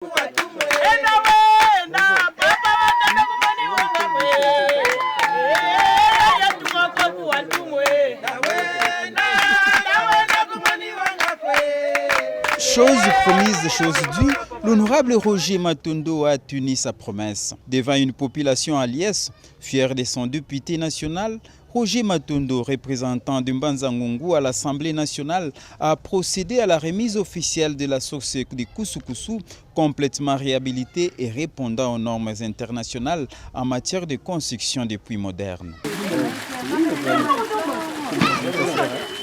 Chose promise, chose due, l'honorable Roger Matondo a tenu sa promesse. Devant une population à liesse, fière de son député national, Roger Matondo, représentant de Mbanza-Ngungu à l'Assemblée nationale, a procédé à la remise officielle de la source de Kusu-Kusu, complètement réhabilitée et répondant aux normes internationales en matière de construction de puits modernes.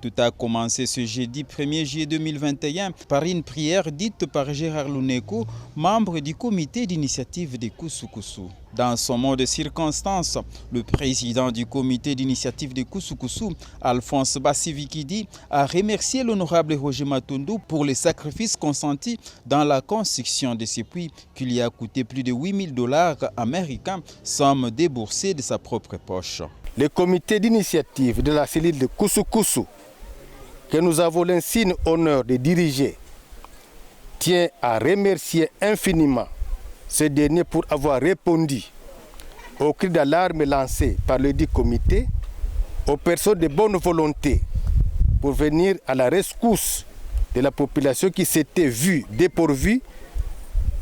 Tout a commencé ce jeudi 1er juillet 2021 par une prière dite par Gérard Luneko, membre du comité d'initiative de Kusu-Kusu. Dans son mot de circonstance, le président du comité d'initiative de Kusu-Kusu, Alphonse Bassivikidi, a remercié l'honorable Roger Matondo pour les sacrifices consentis dans la construction de ce puits qui lui a coûté plus de $8 000 américains, somme déboursée de sa propre poche. Le comité d'initiative de la cellule de Kusu-Kusu, que nous avons l'insigne honneur de diriger, tient à remercier infiniment ce dernier pour avoir répondu au cri d'alarme lancé par le dit comité aux personnes de bonne volonté pour venir à la rescousse de la population qui s'était vue dépourvue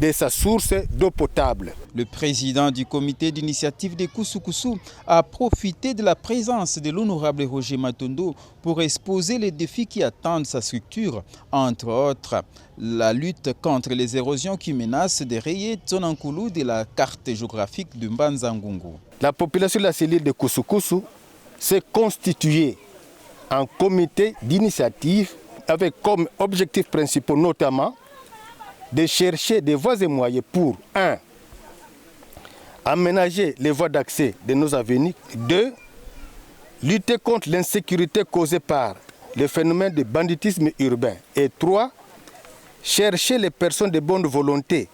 de sa source d'eau potable. Le président du comité d'initiative de Kusu-Kusu a profité de la présence de l'honorable Roger Matondo pour exposer les défis qui attendent sa structure, entre autres la lutte contre les érosions qui menacent de rayer Tsonankoulou de la carte géographique de Mbanza-Ngungu. La population de la cellule de Kusu-Kusu s'est constituée en comité d'initiative avec comme objectifs principaux notamment de chercher des voies et moyens pour 1. Aménager les voies d'accès de nos avenues. 2. Lutter contre l'insécurité causée par le phénomène de banditisme urbain. Et 3. Chercher les personnes de bonne volonté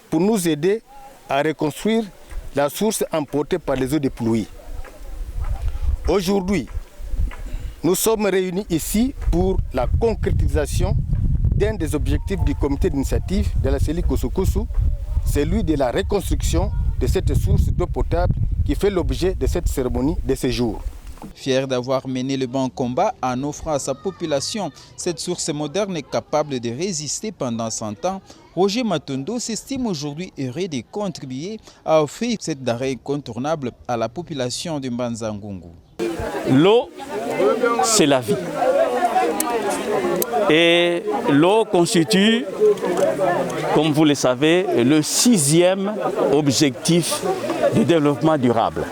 pour nous aider à reconstruire la source emportée par les eaux de pluie. Aujourd'hui, nous sommes réunis ici pour la concrétisation d'un des objectifs du comité d'initiative de la cellule Kusu-Kusu, celui de la reconstruction de cette source d'eau potable qui fait l'objet de cette cérémonie de ce jour. Fier d'avoir mené le bon combat en offrant à sa population cette source moderne capable de résister pendant 100 ans, Roger Matondo s'estime aujourd'hui heureux de contribuer à offrir cette denrée incontournable à la population de Mbanza-Ngungu. L'eau, c'est la vie. Et l'eau constitue, comme vous le savez, le 6e objectif du développement durable.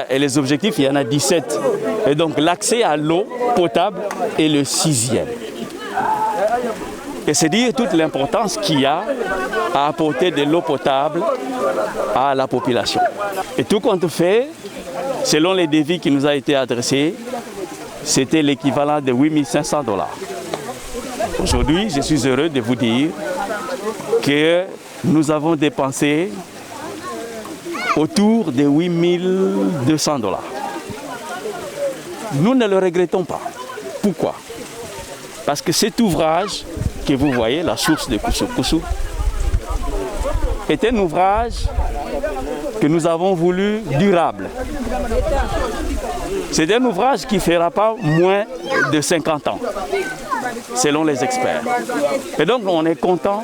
Et les objectifs, il y en a 17. Et donc l'accès à l'eau potable est le 6e. Et c'est dire toute l'importance qu'il y a à apporter de l'eau potable à la population. Et tout compte fait, selon les devis qui nous a été adressés, c'était l'équivalent de $8 500. Aujourd'hui, je suis heureux de vous dire que nous avons dépensé autour de $8 200. Nous ne le regrettons pas. Pourquoi? Parce que cet ouvrage que vous voyez, la source de Kusu-Kusu, est un ouvrage que nous avons voulu durable. C'est un ouvrage qui ne fera pas moins de 50 ans, selon les experts. Et donc on est content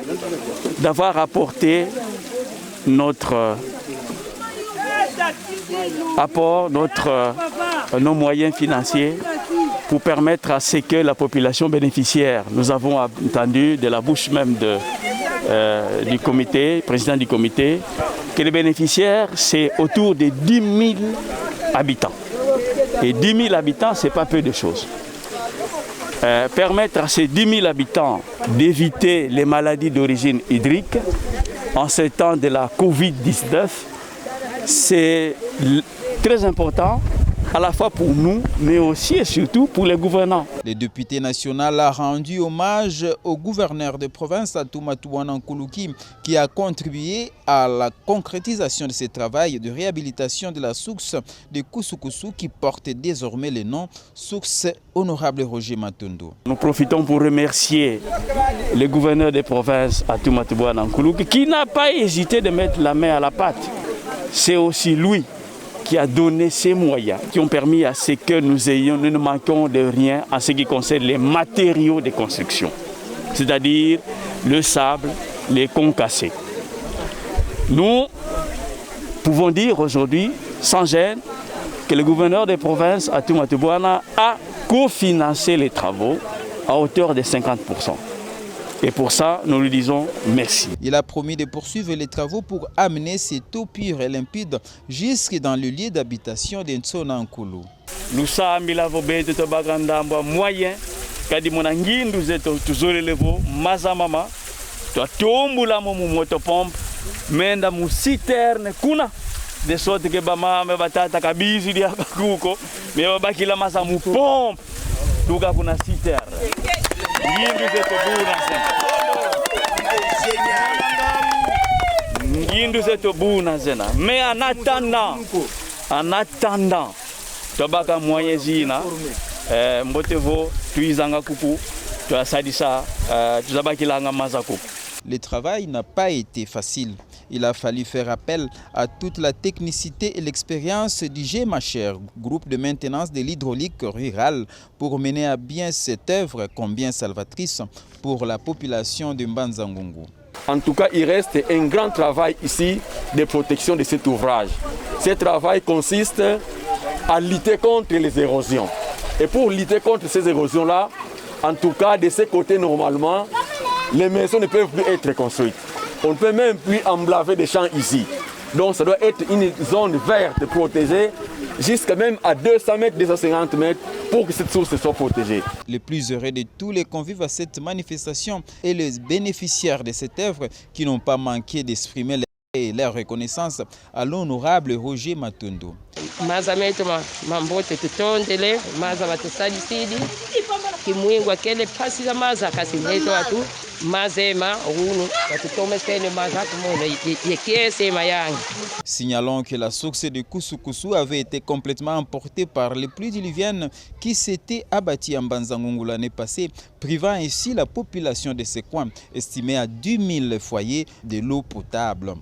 d'avoir apporté notre apport, nos moyens financiers pour permettre à ce que la population bénéficiaire, nous avons entendu de la bouche même du comité, président du comité, que les bénéficiaires, c'est autour de 10 000 habitants. Et 10 000 habitants, ce n'est pas peu de choses. Permettre à ces 10 000 habitants d'éviter les maladies d'origine hydrique en ces temps de la Covid-19, c'est très important à la fois pour nous, mais aussi et surtout pour les gouvernants. Le député national a rendu hommage au gouverneur de province Atumatouana Nkuluki qui a contribué à la concrétisation de ce travail de réhabilitation de la source de Kousou-Kousou qui porte désormais le nom source Honorable Roger Matondo. Nous profitons pour remercier le gouverneur de province Atumatouana Nkuluki qui n'a pas hésité de mettre la main à la pâte. C'est aussi lui qui a donné ces moyens qui ont permis à ce que nous ne manquons de rien en ce qui concerne les matériaux de construction, c'est-à-dire le sable, les concassés. Nous pouvons dire aujourd'hui, sans gêne, que le gouverneur des provinces Atumatouana a cofinancé les travaux à hauteur de 50%. Et pour ça, nous lui disons merci. Il a promis de poursuivre les travaux pour amener cette eau pure et limpide jusque dans le lieu d'habitation d'Nsona Nkulu. Nous sommes moyen kadi mona ngindu zeto tuzolelevo mazamama twatombula mu motopompe menda mu citerne kuna de sorte que bamama batata kabizi dia kuko me babakila masa mu pompe tuka kuna citerne ngindu zeto buna ngindu zeto buna zena mais en attendant tobaka moyen zina mbotevo tuizanga kuku tuasadisa tuzabakilanga mazako. Le travail n'a pas été facile. Il a fallu faire appel à toute la technicité et l'expérience du GMACHER, groupe de maintenance de l'hydraulique rurale, pour mener à bien cette œuvre combien salvatrice pour la population de Mbanza-Ngungu. En tout cas, il reste un grand travail ici de protection de cet ouvrage. Ce travail consiste à lutter contre les érosions. Et pour lutter contre ces érosions-là, en tout cas, de ce côté, normalement, les maisons ne peuvent plus être construites. On ne peut même plus emblaver des champs ici. Donc ça doit être une zone verte protégée, jusqu'à même à 200 mètres, 250 mètres, pour que cette source soit protégée. Le plus heureux de tous les convives à cette manifestation et les bénéficiaires de cette œuvre qui n'ont pas manqué d'exprimer leur reconnaissance à l'honorable Roger Matondo. Signalons que la source de Kousou-Kousou avait été complètement emportée par les pluies diluviennes qui s'étaient abattues en Mbanza-Ngungu l'année passée, privant ainsi la population de ce coin, estimée à 10 000 foyers, de l'eau potable.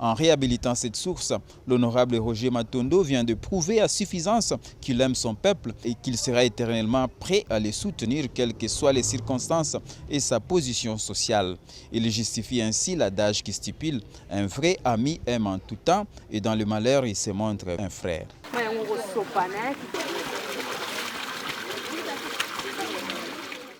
En réhabilitant cette source, l'honorable Roger Matondo vient de prouver à suffisance qu'il aime son peuple et qu'il sera éternellement prêt à les soutenir quelles que soient les circonstances et sa position sociale. Il justifie ainsi l'adage qui stipule « Un vrai ami aime en tout temps et dans le malheur il se montre un frère ».